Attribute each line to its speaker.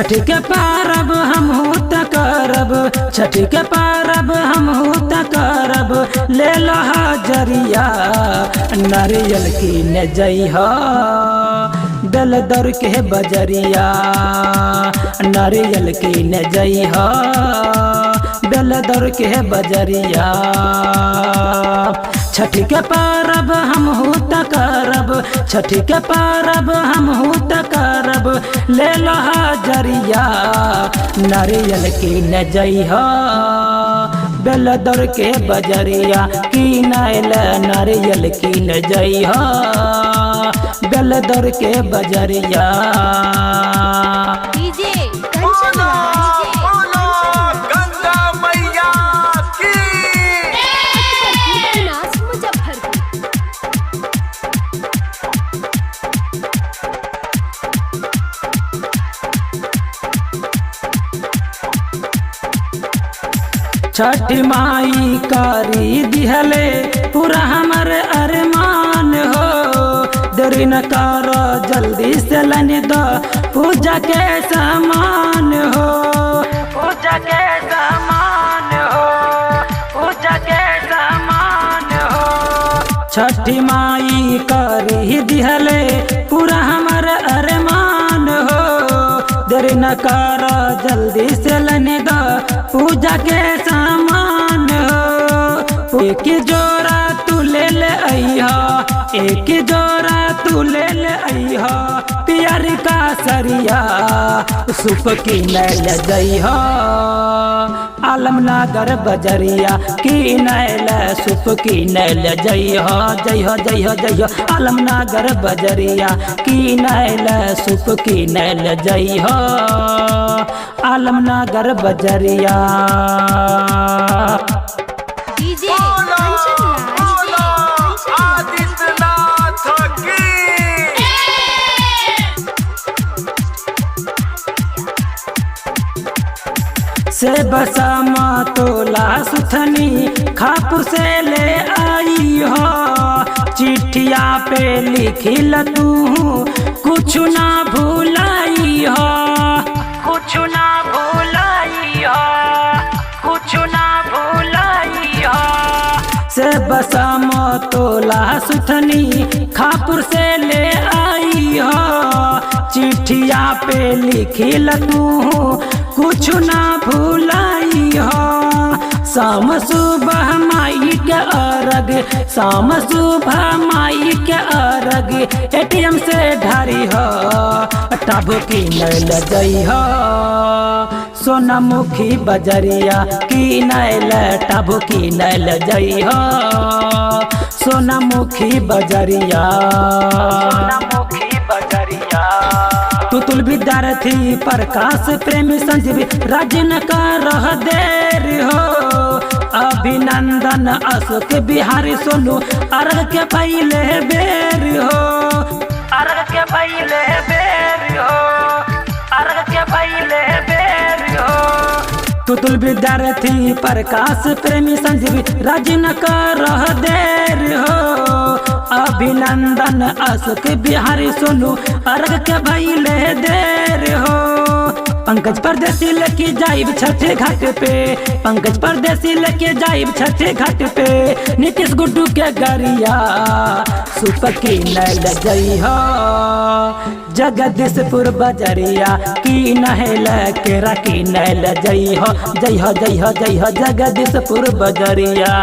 Speaker 1: छठ के पारब हमहू त करब, छठ के पारब हमहू त करब, ले लो हाजरिया नारियल की न जइहा बेल दर के बजरिया, नारियल की न जइहा बेल दर के बजरिया। छठ के पारब हमहू त करब, छठ के पारब हमहू त करब, ले लो हाजरिया नारियल की न जइहा बेल दर के बजरिया, की नाइल नारियल की न जइहा बेल दर के बजरिया। छठ माई कारी दिहले पूरा हमर अरमान हो, देरी न करो जल्दी से लनी दो पूजा के सामान हो, पूजा के सामान हो, पूजा के सामान हो। छठ माई कारी दिहले पूरा हमर अरमान हो, देरी न करो जल्दी से लनी दो पूजा के सामान हो। एक जोड़ा तू ले ले अइहा, एक जोड़ा तू ले ले अइहा पियर का सरिया, सुप की नैल जइहा आलमनगर बजरिया, की नैल सुप की नैल जइहा जइहा जइहा जइहा आलमनगर बजरिया, की नैल सुप की नैल जइहा आलमनगर बजरिया। से बसामा तोला सुथनी खापुर से ले आई हो, चिट्ठिया पे लिखिल तू कुछ ना भूलाई हो, कुछ ना भूलाई हो, कुछ ना भूलाई हो। से बसामा तोला सुथनी खापुर से ले आई हो, चिट्ठिया पे लिखिल तू कुछ ना भूलाई हो। शाम सुबह माई के अरग, शाम सुबह माई के अरग एटीएम से ढारी हो, टब की नैल जइहा सोनामुखी बजरिया, की नैल टब की नैल जइहा सोनामुखी बजरिया, सोनामुखी बजरिया। तुतुल विद्यार्थी प्रकाश प्रेमी संजीवी राजन का रह देर हो, अभिनंदन अशोक बिहारी सोनू अर्घ के पहले बेर हो, अर्घ के पहले बेर हो, अर्घ के पहले बेर हो। तुतुल विद्यार्थी प्रकाश प्रेमी संजीवी राजन का रह देर हो, अभिनंदन अशोक बिहारी सोनू अर्घ के भइले देर हो। पंकज परदेसी लेके जाइब छठे घाट पे, पंकज परदेसी लेके जाइब छठे घाट पे, नीतीश गुड्डू के गरिया सुप की नैल जइहा जगदीशपुर बजरिया, की नहल केरा की नैल जइहा जइहा जइहा जइहा जगदीशपुर बजरिया।